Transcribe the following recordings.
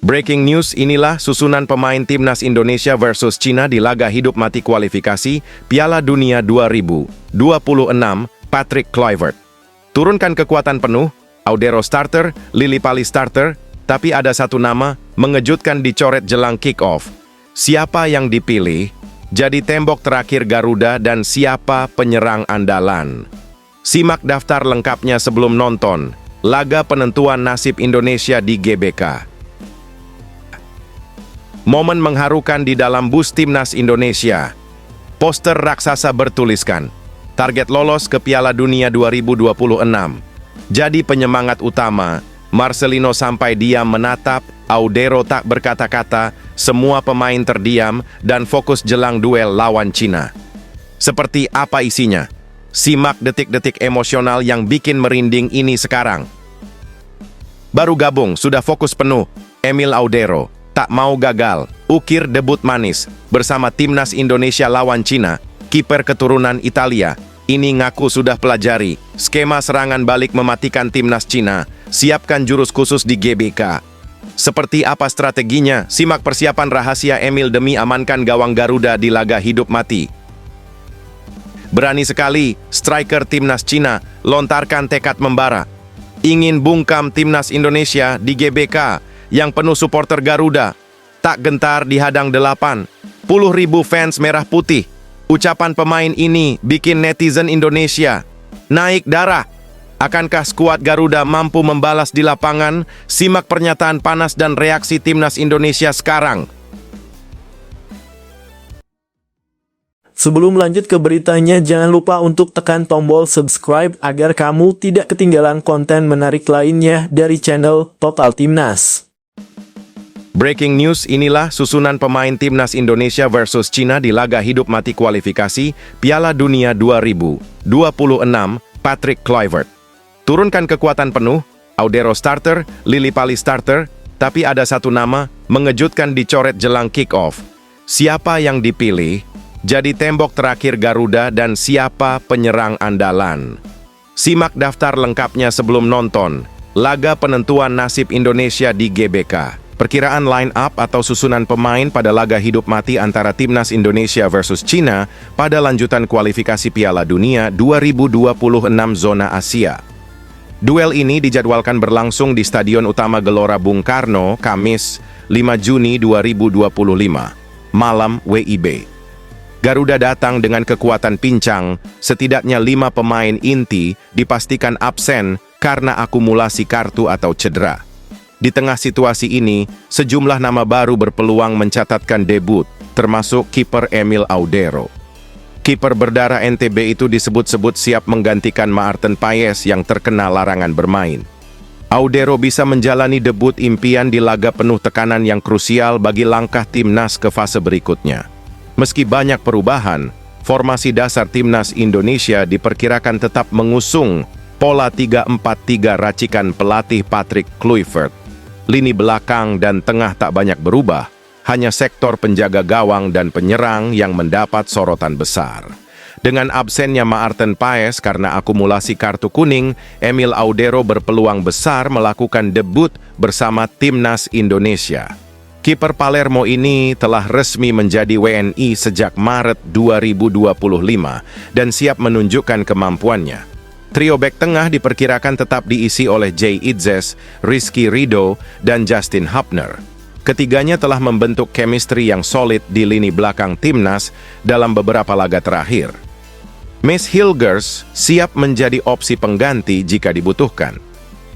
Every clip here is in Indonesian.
Breaking news, inilah susunan pemain timnas Indonesia versus Cina di laga hidup mati kualifikasi Piala Dunia 2026, Patrick Kluivert. Turunkan kekuatan penuh, Audero starter, Lillipali starter, tapi ada satu nama mengejutkan dicoret jelang kick-off. Siapa yang dipilih? Jadi tembok terakhir Garuda dan siapa penyerang andalan? Simak daftar lengkapnya sebelum nonton laga penentuan nasib Indonesia di GBK. Momen mengharukan di dalam bus timnas Indonesia. Poster raksasa bertuliskan, target lolos ke Piala Dunia 2026. Jadi penyemangat utama, Marcelino sampai diam menatap, Audero tak berkata-kata, semua pemain terdiam dan fokus jelang duel lawan Cina. Seperti apa isinya? Simak detik-detik emosional yang bikin merinding ini sekarang. Baru gabung, sudah fokus penuh, Emil Audero. Tak mau gagal, ukir debut manis bersama timnas Indonesia lawan Cina, kiper keturunan Italia. Ini ngaku sudah pelajari skema serangan balik mematikan timnas Cina, siapkan jurus khusus di GBK. Seperti apa strateginya? Simak persiapan rahasia Emil demi amankan gawang Garuda di laga hidup mati. Berani sekali, striker timnas Cina lontarkan tekad membara. Ingin bungkam timnas Indonesia di GBK yang penuh supporter Garuda, tak gentar dihadang 80.000 fans merah putih. Ucapan pemain ini bikin netizen Indonesia naik darah. Akankah skuad Garuda mampu membalas di lapangan? Simak pernyataan panas dan reaksi timnas Indonesia sekarang. Sebelum lanjut ke beritanya, jangan lupa untuk tekan tombol subscribe agar kamu tidak ketinggalan konten menarik lainnya dari channel Total Timnas. Breaking news, inilah susunan pemain timnas Indonesia versus Cina di laga hidup mati kualifikasi Piala Dunia 2026, Patrick Kluivert. Turunkan kekuatan penuh, Audero starter, Lillipali starter, tapi ada satu nama mengejutkan dicoret jelang kick-off. Siapa yang dipilih? Jadi tembok terakhir Garuda dan siapa penyerang andalan? Simak daftar lengkapnya sebelum nonton laga penentuan nasib Indonesia di GBK. Perkiraan line-up atau susunan pemain pada laga hidup mati antara timnas Indonesia versus Cina pada lanjutan kualifikasi Piala Dunia 2026 zona Asia. Duel ini dijadwalkan berlangsung di Stadion Utama Gelora Bung Karno, Kamis 5 Juni 2025, malam WIB. Garuda datang dengan kekuatan pincang, setidaknya 5 pemain inti dipastikan absen karena akumulasi kartu atau cedera. Di tengah situasi ini, sejumlah nama baru berpeluang mencatatkan debut, termasuk kiper Emil Audero. Kiper berdarah NTB itu disebut-sebut siap menggantikan Maarten Paes yang terkena larangan bermain. Audero bisa menjalani debut impian di laga penuh tekanan yang krusial bagi langkah timnas ke fase berikutnya. Meski banyak perubahan, formasi dasar timnas Indonesia diperkirakan tetap mengusung pola 3-4-3 racikan pelatih Patrick Kluivert. Lini belakang dan tengah tak banyak berubah, hanya sektor penjaga gawang dan penyerang yang mendapat sorotan besar. Dengan absennya Maarten Paes karena akumulasi kartu kuning, Emil Audero berpeluang besar melakukan debut bersama timnas Indonesia. Kiper Palermo ini telah resmi menjadi WNI sejak Maret 2025 dan siap menunjukkan kemampuannya. Trio bek tengah diperkirakan tetap diisi oleh Jay Itzes, Rizky Ridho, dan Justin Hubner. Ketiganya telah membentuk chemistry yang solid di lini belakang timnas dalam beberapa laga terakhir. Mace Hilgers siap menjadi opsi pengganti jika dibutuhkan.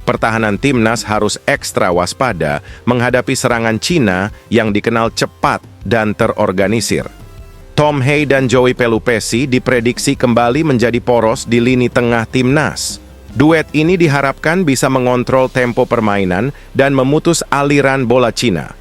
Pertahanan timnas harus ekstra waspada menghadapi serangan Cina yang dikenal cepat dan terorganisir. Tom Hay dan Joey Pelupesi diprediksi kembali menjadi poros di lini tengah timnas. Duet ini diharapkan bisa mengontrol tempo permainan dan memutus aliran bola Cina.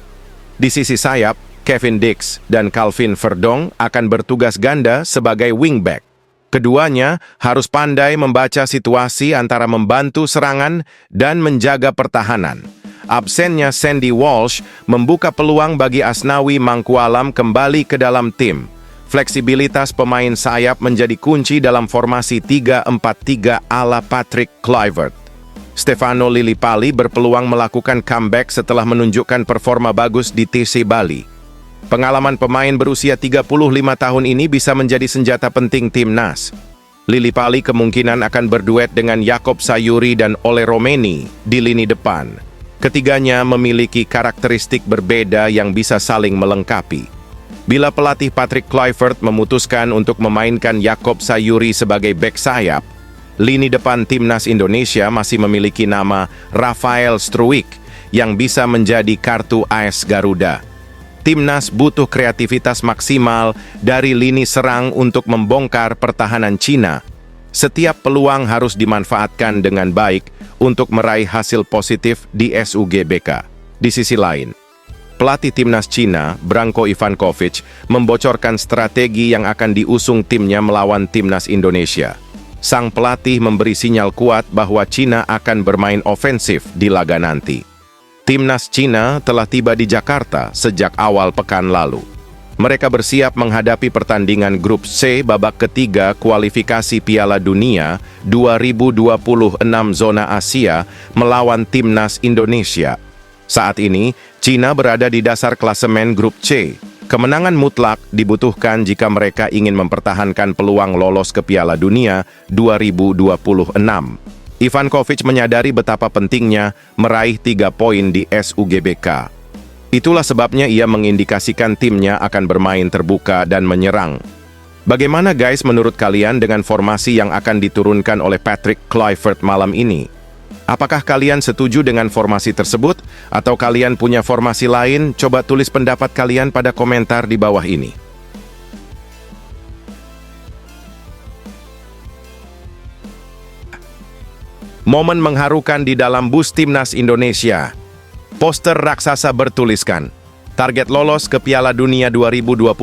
Di sisi sayap, Kevin Dix dan Calvin Verdong akan bertugas ganda sebagai wingback. Keduanya harus pandai membaca situasi antara membantu serangan dan menjaga pertahanan. Absennya Sandy Walsh membuka peluang bagi Asnawi Mangkualam kembali ke dalam tim. Fleksibilitas pemain sayap menjadi kunci dalam formasi 3-4-3 ala Patrick Kluivert. Stefano Lillipali berpeluang melakukan comeback setelah menunjukkan performa bagus di TC Bali. Pengalaman pemain berusia 35 tahun ini bisa menjadi senjata penting timnas. Lillipali kemungkinan akan berduet dengan Jakob Sayuri dan Ole Romeni di lini depan. Ketiganya memiliki karakteristik berbeda yang bisa saling melengkapi. Bila pelatih Patrick Kluivert memutuskan untuk memainkan Jakob Sayuri sebagai bek sayap, lini depan timnas Indonesia masih memiliki nama Rafael Struijk yang bisa menjadi kartu AS Garuda. Timnas butuh kreativitas maksimal dari lini serang untuk membongkar pertahanan Cina. Setiap peluang harus dimanfaatkan dengan baik untuk meraih hasil positif di SUGBK. Di sisi lain, pelatih timnas Cina, Branko Ivankovic, membocorkan strategi yang akan diusung timnya melawan timnas Indonesia. Sang pelatih memberi sinyal kuat bahwa Cina akan bermain ofensif di laga nanti. Timnas Cina telah tiba di Jakarta sejak awal pekan lalu. Mereka bersiap menghadapi pertandingan grup C babak ketiga kualifikasi Piala Dunia 2026 zona Asia melawan timnas Indonesia. Saat ini, Cina berada di dasar klasemen grup C. Kemenangan mutlak dibutuhkan jika mereka ingin mempertahankan peluang lolos ke Piala Dunia 2026. Ivankovic menyadari betapa pentingnya meraih 3 poin di SUGBK. Itulah sebabnya ia mengindikasikan timnya akan bermain terbuka dan menyerang. Bagaimana guys menurut kalian dengan formasi yang akan diturunkan oleh Patrick Kluivert malam ini? Apakah kalian setuju dengan formasi tersebut? Atau kalian punya formasi lain? Coba tulis pendapat kalian pada komentar di bawah ini. Momen mengharukan di dalam bus timnas Indonesia. Poster raksasa bertuliskan, target lolos ke Piala Dunia 2026.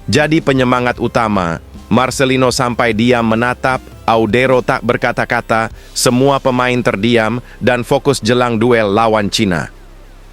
Jadi penyemangat utama, Marcelino sampai diam menatap, Audero tak berkata-kata, semua pemain terdiam dan fokus jelang duel lawan Cina.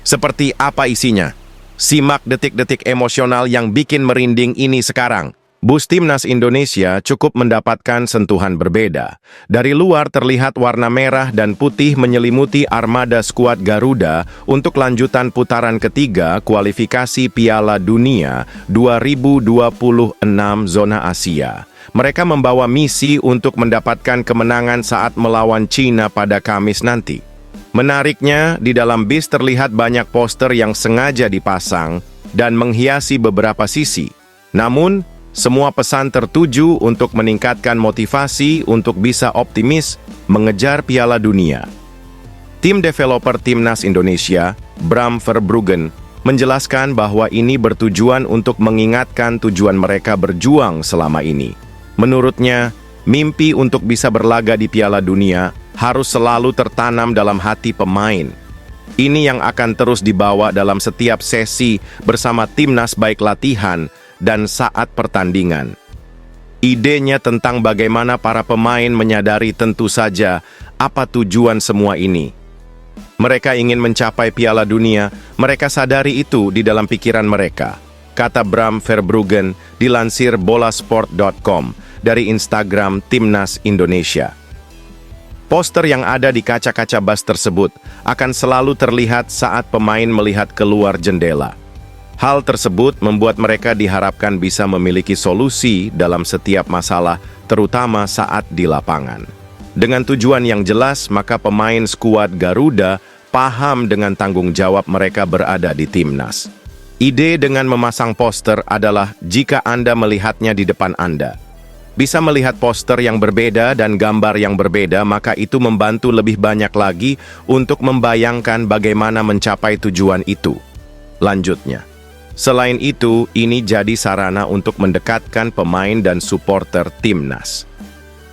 Seperti apa isinya? Simak detik-detik emosional yang bikin merinding ini sekarang. Bus timnas Indonesia cukup mendapatkan sentuhan berbeda. Dari luar terlihat warna merah dan putih menyelimuti armada skuad Garuda untuk lanjutan putaran ketiga kualifikasi Piala Dunia 2026 zona Asia. Mereka membawa misi untuk mendapatkan kemenangan saat melawan Cina pada Kamis nanti. Menariknya, di dalam bis terlihat banyak poster yang sengaja dipasang dan menghiasi beberapa sisi. Namun, semua pesan tertuju untuk meningkatkan motivasi untuk bisa optimis mengejar Piala Dunia. Tim developer Timnas Indonesia, Bram Verbruggen, menjelaskan bahwa ini bertujuan untuk mengingatkan tujuan mereka berjuang selama ini. Menurutnya, mimpi untuk bisa berlaga di Piala Dunia harus selalu tertanam dalam hati pemain. Ini yang akan terus dibawa dalam setiap sesi bersama timnas baik latihan dan saat pertandingan. Idenya tentang bagaimana para pemain menyadari tentu saja apa tujuan semua ini. Mereka ingin mencapai Piala Dunia, mereka sadari itu di dalam pikiran mereka, kata Bram Verbruggen dilansir bolasport.com dari Instagram Timnas Indonesia. Poster yang ada di kaca-kaca bus tersebut akan selalu terlihat saat pemain melihat keluar jendela. Hal tersebut membuat mereka diharapkan bisa memiliki solusi dalam setiap masalah, terutama saat di lapangan. Dengan tujuan yang jelas, maka pemain skuad Garuda paham dengan tanggung jawab mereka berada di timnas. Ide dengan memasang poster adalah jika Anda melihatnya di depan Anda. Bisa melihat poster yang berbeda dan gambar yang berbeda, maka itu membantu lebih banyak lagi untuk membayangkan bagaimana mencapai tujuan itu. Lanjutnya. Selain itu, ini jadi sarana untuk mendekatkan pemain dan supporter timnas.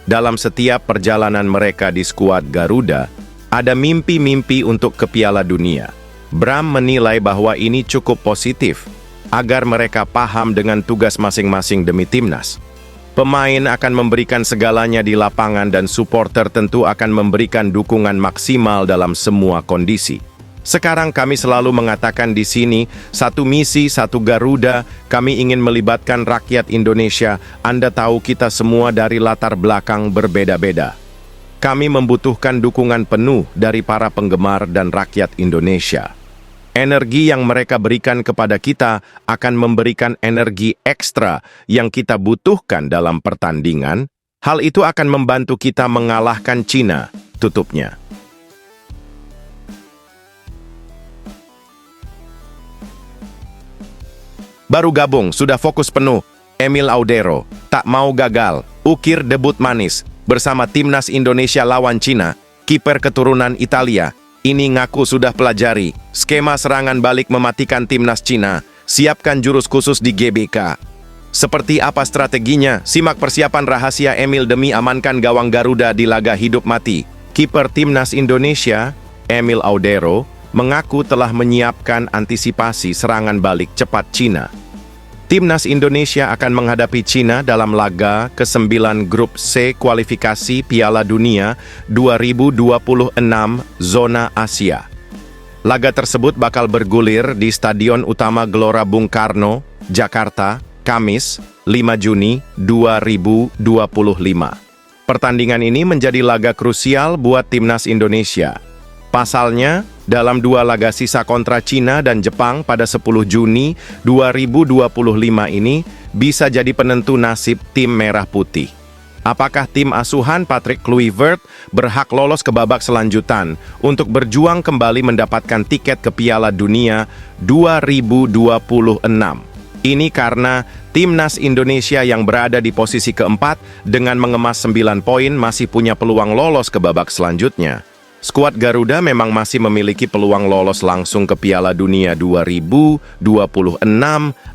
Dalam setiap perjalanan mereka di skuad Garuda, ada mimpi-mimpi untuk ke Piala Dunia. Bram menilai bahwa ini cukup positif, agar mereka paham dengan tugas masing-masing demi timnas. Pemain akan memberikan segalanya di lapangan dan supporter tentu akan memberikan dukungan maksimal dalam semua kondisi. Sekarang kami selalu mengatakan di sini, satu misi, satu Garuda, kami ingin melibatkan rakyat Indonesia. Anda tahu kita semua dari latar belakang berbeda-beda. Kami membutuhkan dukungan penuh dari para penggemar dan rakyat Indonesia. Energi yang mereka berikan kepada kita akan memberikan energi ekstra yang kita butuhkan dalam pertandingan. Hal itu akan membantu kita mengalahkan Cina, tutupnya. Baru gabung, sudah fokus penuh. Emil Audero, tak mau gagal. Ukir debut manis bersama timnas Indonesia lawan Cina. Kiper keturunan Italia, ini ngaku sudah pelajari skema serangan balik mematikan timnas Cina. Siapkan jurus khusus di GBK. Seperti apa strateginya? Simak persiapan rahasia Emil demi amankan gawang Garuda di laga hidup mati. Kiper timnas Indonesia, Emil Audero, mengaku telah menyiapkan antisipasi serangan balik cepat Cina. Timnas Indonesia akan menghadapi Cina dalam laga ke-9 Grup C kualifikasi Piala Dunia 2026 Zona Asia. Laga tersebut bakal bergulir di Stadion Utama Gelora Bung Karno, Jakarta, Kamis, 5 Juni 2025. Pertandingan ini menjadi laga krusial buat timnas Indonesia. Pasalnya, dalam 2 laga sisa kontra Cina dan Jepang pada 10 Juni 2025 ini bisa jadi penentu nasib tim merah putih. Apakah tim asuhan Patrick Kluivert berhak lolos ke babak selanjutan untuk berjuang kembali mendapatkan tiket ke Piala Dunia 2026? Ini karena timnas Indonesia yang berada di posisi keempat dengan mengemas 9 poin masih punya peluang lolos ke babak selanjutnya. Skuad Garuda memang masih memiliki peluang lolos langsung ke Piala Dunia 2026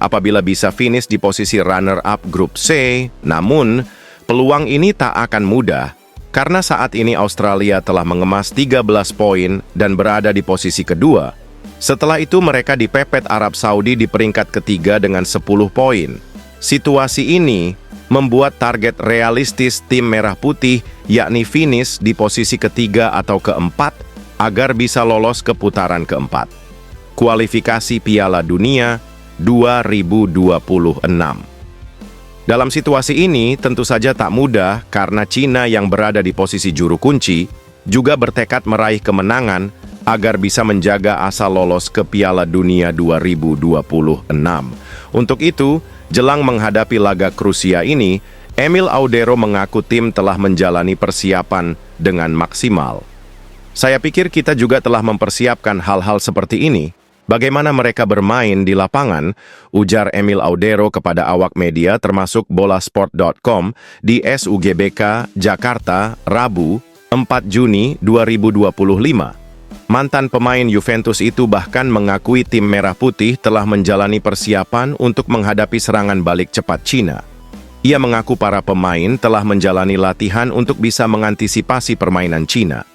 apabila bisa finish di posisi runner-up Grup C. Namun, peluang ini tak akan mudah karena saat ini Australia telah mengemas 13 poin dan berada di posisi kedua. Setelah itu mereka dipepet Arab Saudi di peringkat ketiga dengan 10 poin. Situasi ini membuat target realistis tim merah putih yakni finish di posisi ketiga atau keempat agar bisa lolos ke putaran keempat. Kualifikasi Piala Dunia 2026. Dalam situasi ini tentu saja tak mudah karena Cina yang berada di posisi juru kunci juga bertekad meraih kemenangan agar bisa menjaga asa lolos ke Piala Dunia 2026. Untuk itu, jelang menghadapi laga krusial ini, Emil Audero mengaku tim telah menjalani persiapan dengan maksimal. Saya pikir kita juga telah mempersiapkan hal-hal seperti ini. Bagaimana mereka bermain di lapangan, ujar Emil Audero kepada awak media termasuk bolasport.com di SUGBK, Jakarta, Rabu, 4 Juni 2025. Mantan pemain Juventus itu bahkan mengakui tim merah putih telah menjalani persiapan untuk menghadapi serangan balik cepat Cina. Ia mengaku para pemain telah menjalani latihan untuk bisa mengantisipasi permainan Cina.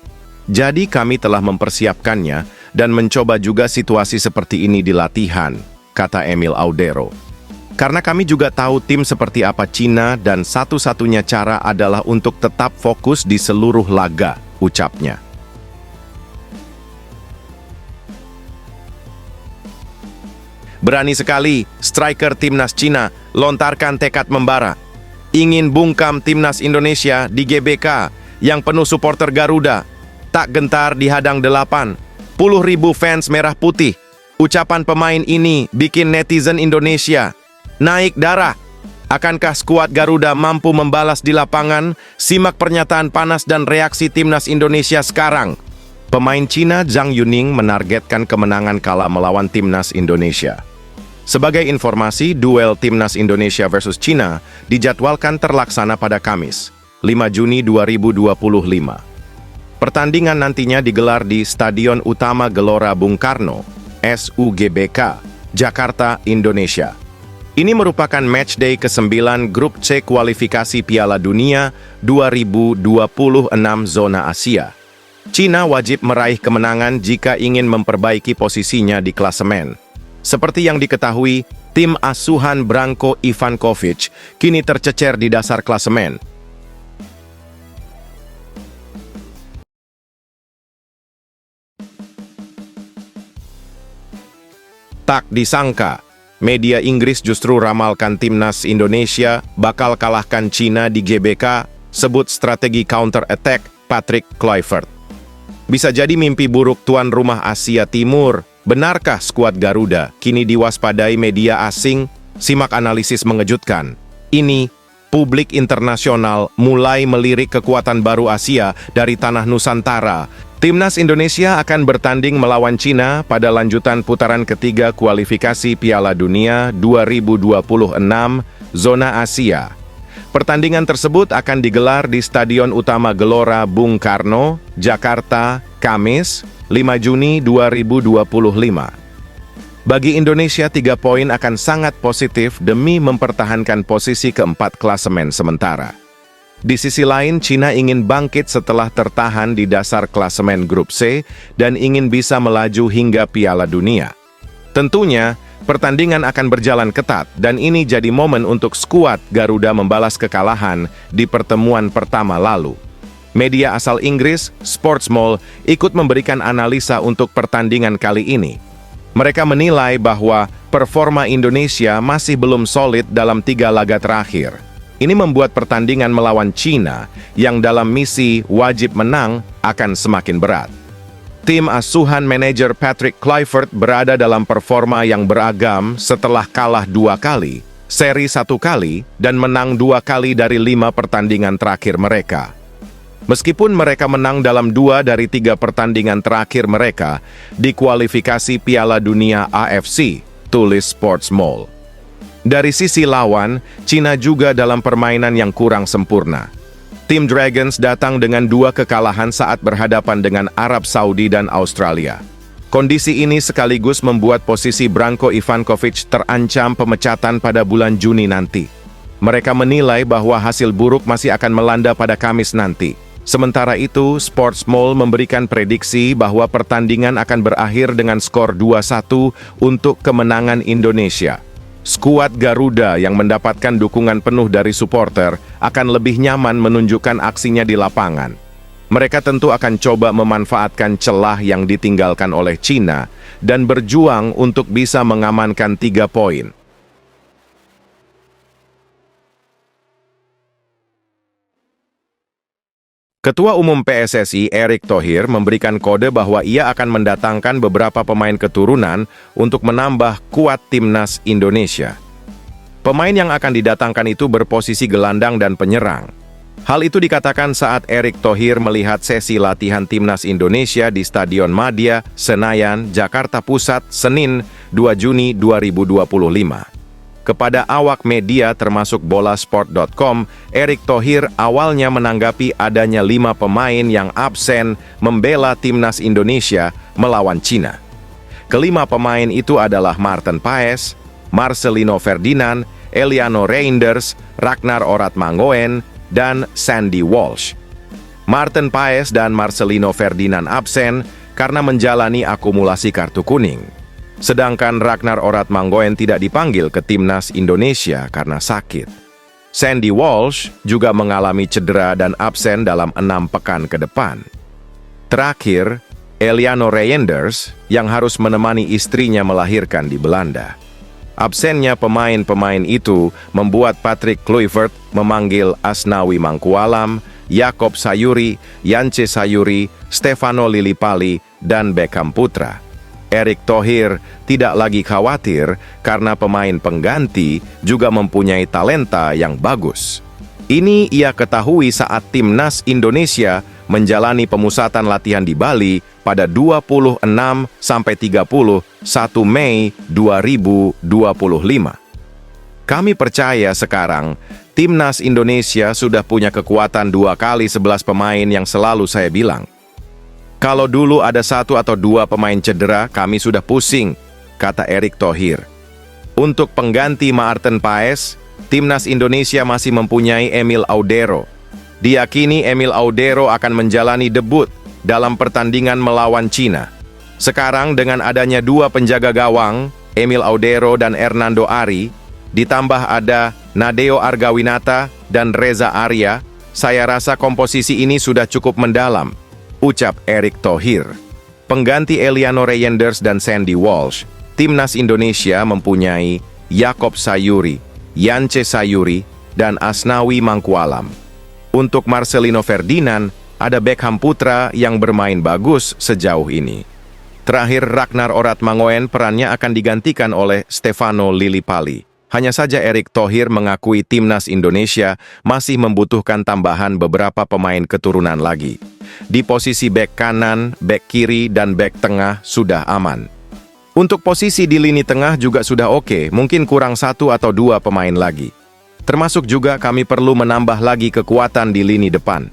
Jadi kami telah mempersiapkannya dan mencoba juga situasi seperti ini di latihan, kata Emil Audero. Karena kami juga tahu tim seperti apa Cina dan satu-satunya cara adalah untuk tetap fokus di seluruh laga, ucapnya. Berani sekali, striker timnas Cina lontarkan tekad membara. Ingin bungkam timnas Indonesia di GBK yang penuh supporter Garuda. Tak gentar dihadang 80.000 fans merah putih. Ucapan pemain ini bikin netizen Indonesia naik darah. Akankah skuad Garuda mampu membalas di lapangan? Simak pernyataan panas dan reaksi timnas Indonesia sekarang. Pemain Cina Zhang Yuning menargetkan kemenangan kala melawan timnas Indonesia. Sebagai informasi, duel timnas Indonesia versus Cina dijadwalkan terlaksana pada Kamis, 5 Juni 2025. Pertandingan nantinya digelar di Stadion Utama Gelora Bung Karno, SUGBK, Jakarta, Indonesia. Ini merupakan matchday ke-9 Grup C kualifikasi Piala Dunia 2026 Zona Asia. Cina wajib meraih kemenangan jika ingin memperbaiki posisinya di klasemen. Seperti yang diketahui, tim asuhan Branko Ivankovic kini tercecer di dasar klasemen. Tak disangka, media Inggris justru ramalkan timnas Indonesia bakal kalahkan Cina di GBK, sebut strategi counter attack Patrick Kluivert. Bisa jadi mimpi buruk tuan rumah Asia Timur. Benarkah skuad Garuda kini diwaspadai media asing? Simak analisis mengejutkan. Ini, publik internasional mulai melirik kekuatan baru Asia dari tanah Nusantara. Timnas Indonesia akan bertanding melawan Cina pada lanjutan putaran ketiga kualifikasi Piala Dunia 2026 Zona Asia. Pertandingan tersebut akan digelar di Stadion Utama Gelora Bung Karno, Jakarta, Kamis, 5 Juni 2025. Bagi Indonesia, 3 poin akan sangat positif demi mempertahankan posisi keempat klasemen sementara. Di sisi lain, Cina ingin bangkit setelah tertahan di dasar klasemen grup C dan ingin bisa melaju hingga Piala Dunia. Tentunya, pertandingan akan berjalan ketat dan ini jadi momen untuk skuad Garuda membalas kekalahan di pertemuan pertama lalu. Media asal Inggris, Sportsmall, ikut memberikan analisa untuk pertandingan kali ini. Mereka menilai bahwa performa Indonesia masih belum solid dalam 3 laga terakhir. Ini membuat pertandingan melawan Cina yang dalam misi wajib menang akan semakin berat. Tim asuhan manajer Patrick Kluivert berada dalam performa yang beragam setelah kalah 2 kali, seri 1 kali, dan menang 2 kali dari 5 pertandingan terakhir mereka. Meskipun mereka menang dalam 2 dari 3 pertandingan terakhir mereka di kualifikasi Piala Dunia AFC, tulis Sportsmall. Dari sisi lawan, Cina juga dalam permainan yang kurang sempurna. Tim Dragons datang dengan 2 kekalahan saat berhadapan dengan Arab Saudi dan Australia. Kondisi ini sekaligus membuat posisi Branko Ivankovic terancam pemecatan pada bulan Juni nanti. Mereka menilai bahwa hasil buruk masih akan melanda pada Kamis nanti. Sementara itu, Sportsmall memberikan prediksi bahwa pertandingan akan berakhir dengan skor 2-1 untuk kemenangan Indonesia. Skuad Garuda yang mendapatkan dukungan penuh dari supporter akan lebih nyaman menunjukkan aksinya di lapangan. Mereka tentu akan coba memanfaatkan celah yang ditinggalkan oleh Cina dan berjuang untuk bisa mengamankan 3 poin. Ketua Umum PSSI Erick Thohir memberikan kode bahwa ia akan mendatangkan beberapa pemain keturunan untuk menambah kuat timnas Indonesia. Pemain yang akan didatangkan itu berposisi gelandang dan penyerang. Hal itu dikatakan saat Erick Thohir melihat sesi latihan timnas Indonesia di Stadion Madia, Senayan, Jakarta Pusat, Senin, 2 Juni 2025. Kepada awak media termasuk bolasport.com, Erick Thohir awalnya menanggapi adanya 5 pemain yang absen membela timnas Indonesia melawan Cina. Kelima pemain itu adalah Maarten Paes, Marcelino Ferdinand, Eliano Reinders, Ragnar Oratmangoen, dan Sandy Walsh. Maarten Paes dan Marcelino Ferdinand absen karena menjalani akumulasi kartu kuning. Sedangkan Ragnar Oratmangoen tidak dipanggil ke timnas Indonesia karena sakit. Sandy Walsh juga mengalami cedera dan absen dalam 6 pekan ke depan. Terakhir, Eliano Reinders yang harus menemani istrinya melahirkan di Belanda. Absennya pemain-pemain itu membuat Patrick Kluivert memanggil Asnawi Mangkualam, Yakob Sayuri, Yance Sayuri, Stefano Lillipali, dan Beckham Putra. Erick Thohir tidak lagi khawatir karena pemain pengganti juga mempunyai talenta yang bagus. Ini ia ketahui saat timnas Indonesia menjalani pemusatan latihan di Bali pada 26-31 Mei 2025. Kami percaya sekarang timnas Indonesia sudah punya kekuatan 2 kali 11 pemain yang selalu saya bilang. Kalau dulu ada 1 atau 2 pemain cedera, kami sudah pusing, kata Erick Thohir. Untuk pengganti Maarten Paes, timnas Indonesia masih mempunyai Emil Audero. Diyakini Emil Audero akan menjalani debut dalam pertandingan melawan Cina. Sekarang dengan adanya 2 penjaga gawang, Emil Audero dan Hernando Ari, ditambah ada Nadeo Argawinata dan Reza Arya, saya rasa komposisi ini sudah cukup mendalam, ucap Erick Thohir. Pengganti Eliano Reinders dan Sandy Walsh, timnas Indonesia mempunyai Yakob Sayuri, Yance Sayuri, dan Asnawi Mangkualam. Untuk Marcelino Ferdinand, ada Beckham Putra yang bermain bagus sejauh ini. Terakhir, Ragnar Oratmangoen perannya akan digantikan oleh Stefano Lillipali. Hanya saja Erick Thohir mengakui timnas Indonesia masih membutuhkan tambahan beberapa pemain keturunan lagi. Di posisi bek kanan, bek kiri, dan bek tengah sudah aman. Untuk posisi di lini tengah juga sudah oke, mungkin kurang 1 atau 2 pemain lagi. Termasuk juga kami perlu menambah lagi kekuatan di lini depan.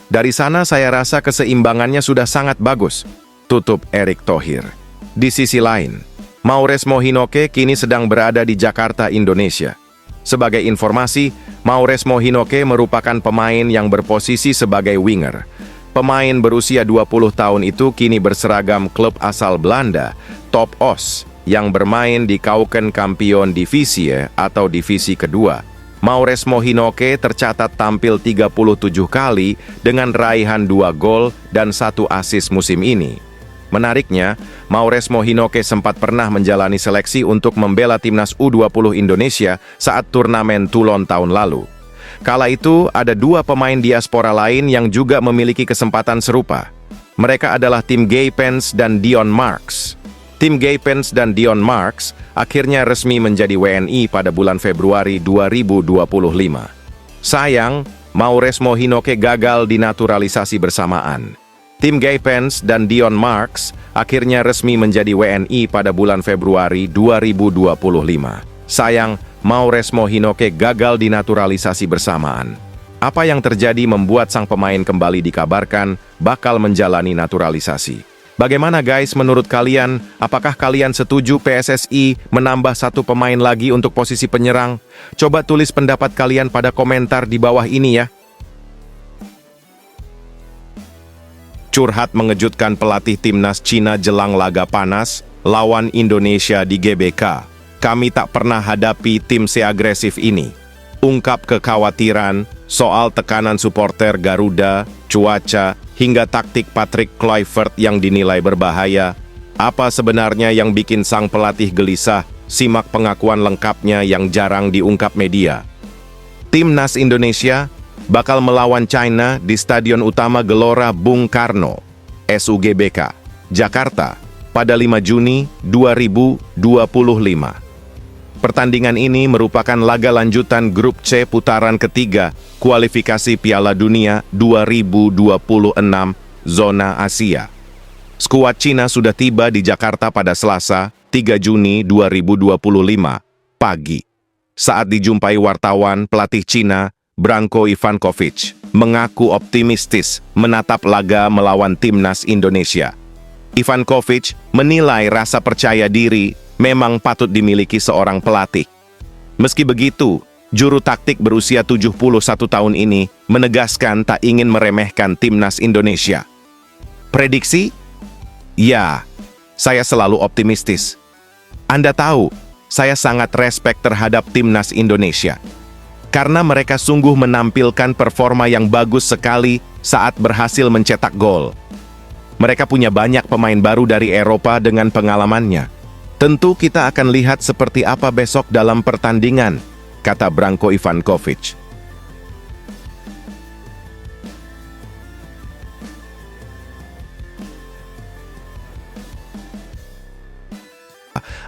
Dari sana saya rasa keseimbangannya sudah sangat bagus, tutup Erick Thohir. Di sisi lain, Mauresmo Hinoke kini sedang berada di Jakarta, Indonesia. Sebagai informasi, Mauresmo Hinoke merupakan pemain yang berposisi sebagai winger. Pemain berusia 20 tahun itu kini berseragam klub asal Belanda, Top Os, yang bermain di Keukenkampioen Divisie atau divisi kedua. Mauresmo Hinoke tercatat tampil 37 kali dengan raihan 2 gol dan 1 assist musim ini. Menariknya, Mauresmo Hinoke sempat pernah menjalani seleksi untuk membela timnas U20 Indonesia saat turnamen Toulon tahun lalu. Kala itu, ada 2 pemain diaspora lain yang juga memiliki kesempatan serupa. Mereka adalah Tim Gaypens dan Dion Marks. Tim Gaypens dan Dion Marks akhirnya resmi menjadi WNI pada bulan Februari 2025. Sayang, Mauresmo Hinoke gagal dinaturalisasi bersamaan. Tim Gaypens dan Dion Marks akhirnya resmi menjadi WNI pada bulan Februari 2025. Sayang, Mauresmo Hinoke gagal dinaturalisasi bersamaan. Apa yang terjadi membuat sang pemain kembali dikabarkan bakal menjalani naturalisasi. Bagaimana guys menurut kalian? Apakah kalian setuju PSSI menambah 1 pemain lagi untuk posisi penyerang? Coba tulis pendapat kalian pada komentar di bawah ini ya. Curhat mengejutkan pelatih timnas Cina jelang laga panas lawan Indonesia di GBK. Kami tak pernah hadapi tim seagresif ini. Ungkap kekhawatiran soal tekanan supporter Garuda, cuaca, hingga taktik Patrick Kluivert yang dinilai berbahaya. Apa sebenarnya yang bikin sang pelatih gelisah? Simak pengakuan lengkapnya yang jarang diungkap media. Timnas Indonesia bakal melawan China di Stadion Utama Gelora Bung Karno, SUGBK, Jakarta, pada 5 Juni 2025. Pertandingan ini merupakan laga lanjutan Grup C putaran ketiga kualifikasi Piala Dunia 2026 Zona Asia. Skuad Cina sudah tiba di Jakarta pada Selasa, 3 Juni 2025, pagi. Saat dijumpai wartawan, pelatih Cina, Branko Ivankovic, mengaku optimistis menatap laga melawan timnas Indonesia. Ivankovic menilai rasa percaya diri memang patut dimiliki seorang pelatih. Meski begitu, juru taktik berusia 71 tahun ini menegaskan tak ingin meremehkan timnas Indonesia. Prediksi? Ya, saya selalu optimistis. Anda tahu, saya sangat respek terhadap timnas Indonesia. Karena mereka sungguh menampilkan performa yang bagus sekali saat berhasil mencetak gol. Mereka punya banyak pemain baru dari Eropa dengan pengalamannya. Tentu kita akan lihat seperti apa besok dalam pertandingan, kata Branko Ivankovic.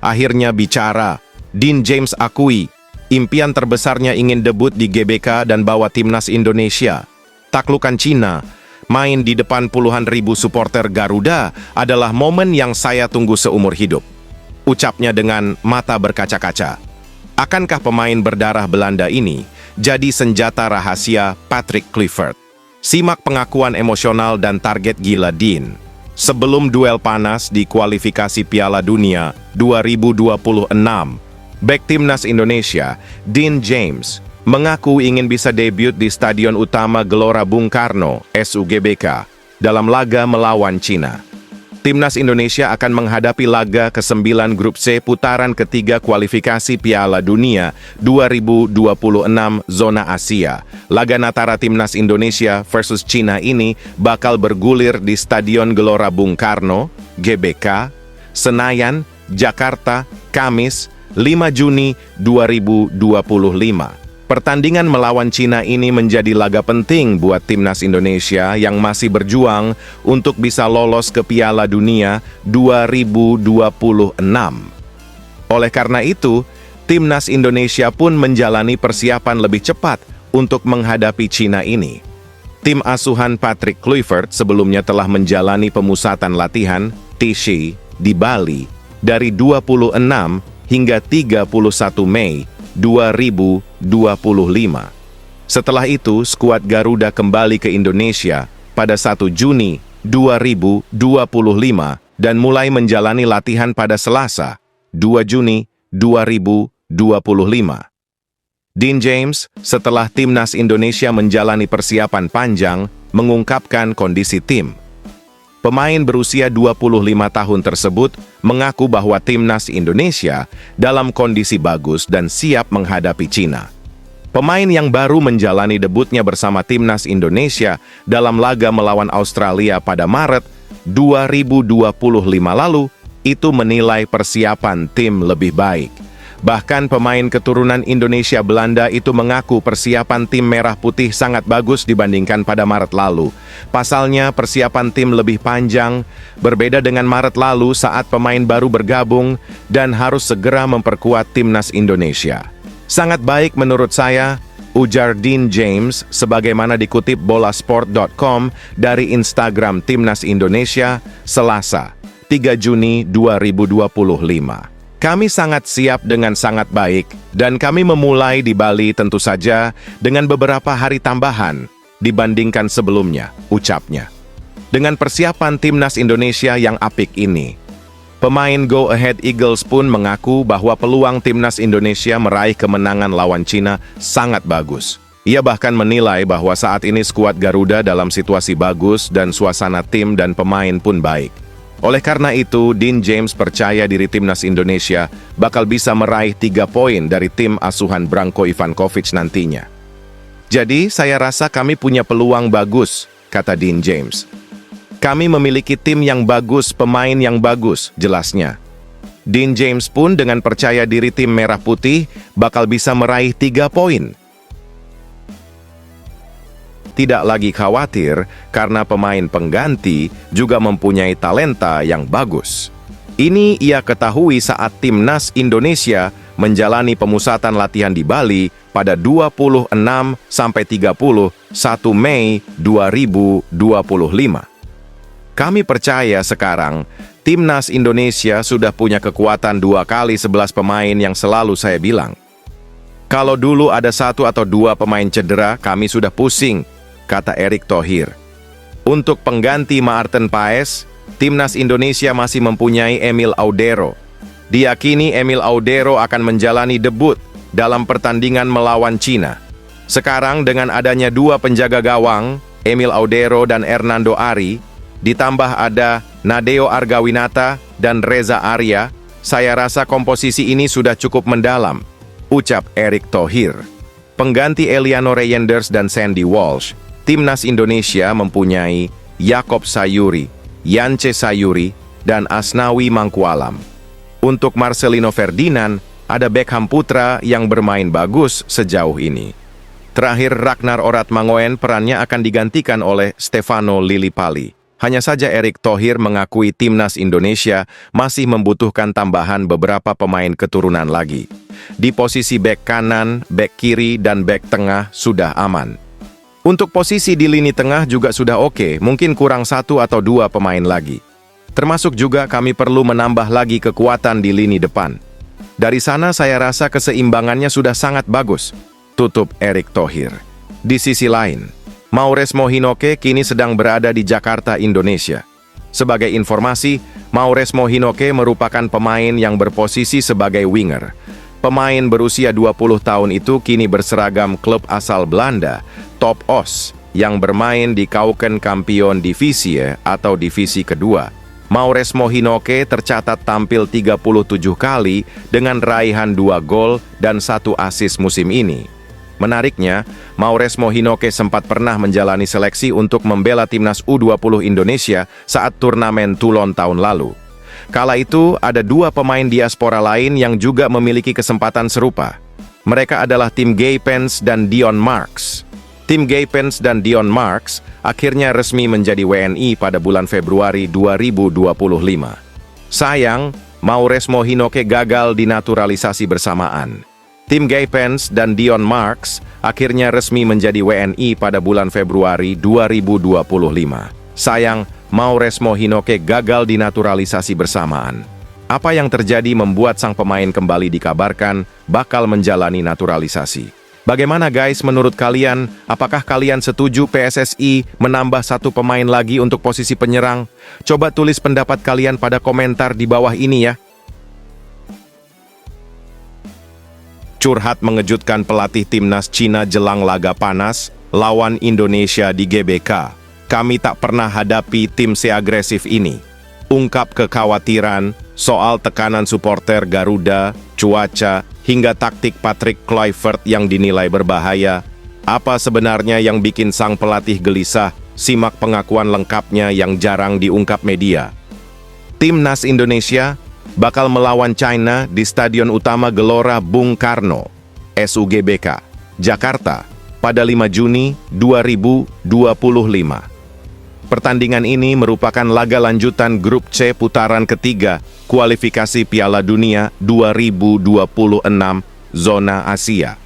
Akhirnya bicara, Dean James akui, impian terbesarnya ingin debut di GBK dan bawa timnas Indonesia. Taklukan Cina, main di depan puluhan ribu supporter Garuda adalah momen yang saya tunggu seumur hidup. Ucapnya dengan mata berkaca-kaca. Akankah pemain berdarah Belanda ini jadi senjata rahasia Patrick Kluivert? Simak pengakuan emosional dan target gila Dean. Sebelum duel panas di kualifikasi Piala Dunia 2026, bek timnas Indonesia, Dean James, mengaku ingin bisa debut di Stadion Utama Gelora Bung Karno, SUGBK, dalam laga melawan Cina. Timnas Indonesia akan menghadapi laga ke-9 Grup C putaran ketiga kualifikasi Piala Dunia 2026 Zona Asia. Laga antara Timnas Indonesia versus Cina ini bakal bergulir di Stadion Gelora Bung Karno, GBK, Senayan, Jakarta, Kamis, 5 Juni 2025. Pertandingan melawan Cina ini menjadi laga penting buat timnas Indonesia yang masih berjuang untuk bisa lolos ke Piala Dunia 2026. Oleh karena itu, timnas Indonesia pun menjalani persiapan lebih cepat untuk menghadapi Cina ini. Tim asuhan Patrick Kluivert sebelumnya telah menjalani pemusatan latihan TC di Bali dari 26 hingga 31 Mei 2025. Setelah itu, skuad Garuda kembali ke Indonesia pada 1 Juni 2025 dan mulai menjalani latihan pada Selasa, 2 Juni 2025. Dean James, setelah timnas Indonesia menjalani persiapan panjang, mengungkapkan kondisi tim. Pemain berusia 25 tahun tersebut mengaku bahwa timnas Indonesia dalam kondisi bagus dan siap menghadapi Cina. Pemain yang baru menjalani debutnya bersama timnas Indonesia dalam laga melawan Australia pada Maret 2025 lalu itu menilai persiapan tim lebih baik. Bahkan pemain keturunan Indonesia Belanda itu mengaku persiapan tim Merah Putih sangat bagus dibandingkan pada Maret lalu. Pasalnya, persiapan tim lebih panjang, berbeda dengan Maret lalu saat pemain baru bergabung dan harus segera memperkuat timnas Indonesia. Sangat baik menurut saya, ujar Dean James sebagaimana dikutip bolasport.com dari Instagram Timnas Indonesia, Selasa, 3 Juni 2025. Kami sangat siap dengan sangat baik, dan kami memulai di Bali tentu saja dengan beberapa hari tambahan dibandingkan sebelumnya, ucapnya. Dengan persiapan timnas Indonesia yang apik ini, pemain Go Ahead Eagles pun mengaku bahwa peluang timnas Indonesia meraih kemenangan lawan Cina sangat bagus. Ia bahkan menilai bahwa saat ini skuad Garuda dalam situasi bagus dan suasana tim dan pemain pun baik. Oleh karena itu, Dean James percaya diri timnas Indonesia bakal bisa meraih 3 poin dari tim asuhan Branko Ivankovic nantinya. Jadi, saya rasa kami punya peluang bagus, kata Dean James. Kami memiliki tim yang bagus, pemain yang bagus, jelasnya. Dean James pun dengan percaya diri tim Merah Putih bakal bisa meraih 3 poin. Tidak lagi khawatir karena pemain pengganti juga mempunyai talenta yang bagus. Ini ia ketahui saat timnas Indonesia menjalani pemusatan latihan di Bali pada 26 sampai 31 Mei 2025. Kami percaya sekarang timnas Indonesia sudah punya kekuatan 2 kali 11 pemain yang selalu saya bilang. Kalau dulu ada 1 atau 2 pemain cedera, kami sudah pusing, kata Erick Thohir. Untuk pengganti Maarten Paes, timnas Indonesia masih mempunyai Emil Audero. Diyakini Emil Audero akan menjalani debut dalam pertandingan melawan Cina. Sekarang dengan adanya 2 penjaga gawang, Emil Audero dan Hernando Ari, ditambah ada Nadeo Argawinata dan Reza Arya, saya rasa komposisi ini sudah cukup mendalam, ucap Erick Thohir. Pengganti Eliano Reyenders dan Sandy Walsh, timnas Indonesia mempunyai Yakob Sayuri, Yance Sayuri, dan Asnawi Mangkualam. Untuk Marcelino Ferdinand, ada Beckham Putra yang bermain bagus sejauh ini. Terakhir, Ragnar Oratmangoen perannya akan digantikan oleh Stefano Lillipali. Hanya saja Erick Thohir mengakui timnas Indonesia masih membutuhkan tambahan beberapa pemain keturunan lagi. Di posisi bek kanan, bek kiri, dan bek tengah sudah aman. Untuk posisi di lini tengah juga sudah oke, mungkin kurang 1 atau 2 pemain lagi. Termasuk juga kami perlu menambah lagi kekuatan di lini depan. Dari sana saya rasa keseimbangannya sudah sangat bagus, tutup Erick Thohir. Di sisi lain, Mauresmo Hinoke kini sedang berada di Jakarta, Indonesia. Sebagai informasi, Mauresmo Hinoke merupakan pemain yang berposisi sebagai winger. Pemain berusia 20 tahun itu kini berseragam klub asal Belanda, Top Os, yang bermain di Keukenkampioen Divisie atau divisi kedua. Mauresmo Hinoke tercatat tampil 37 kali dengan raihan 2 gol dan 1 assist musim ini. Menariknya, Mauresmo Hinoke sempat pernah menjalani seleksi untuk membela timnas U20 Indonesia saat turnamen Toulon tahun lalu. Kala itu, ada 2 pemain diaspora lain yang juga memiliki kesempatan serupa. Mereka adalah tim Guy Pence dan Dion Marks. Tim Guy Pence dan Dion Marks akhirnya resmi menjadi WNI pada bulan Februari 2025. Sayang, Mauresmo Hinoke gagal dinaturalisasi bersamaan. Tim Guy Pence dan Dion Marks akhirnya resmi menjadi WNI pada bulan Februari 2025. Sayang, Mauresmo Hinoke gagal dinaturalisasi bersamaan. Apa yang terjadi membuat sang pemain kembali dikabarkan bakal menjalani naturalisasi. Bagaimana guys menurut kalian? Apakah kalian setuju PSSI menambah satu pemain lagi untuk posisi penyerang? Coba tulis pendapat kalian pada komentar di bawah ini ya. Curhat mengejutkan pelatih timnas Cina jelang laga panas lawan Indonesia di GBK. Kami tak pernah hadapi tim seagresif ini. Ungkap kekhawatiran soal tekanan supporter Garuda, cuaca, hingga taktik Patrick Kluivert yang dinilai berbahaya. Apa sebenarnya yang bikin sang pelatih gelisah? Simak pengakuan lengkapnya yang jarang diungkap media. Timnas Indonesia bakal melawan China di Stadion Utama Gelora Bung Karno, SUGBK, Jakarta, pada 5 Juni 2025. Pertandingan ini merupakan laga lanjutan Grup C putaran ketiga kualifikasi Piala Dunia 2026 Zona Asia.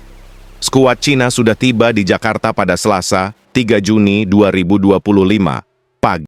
Skuad Cina sudah tiba di Jakarta pada Selasa, 3 Juni 2025, pagi.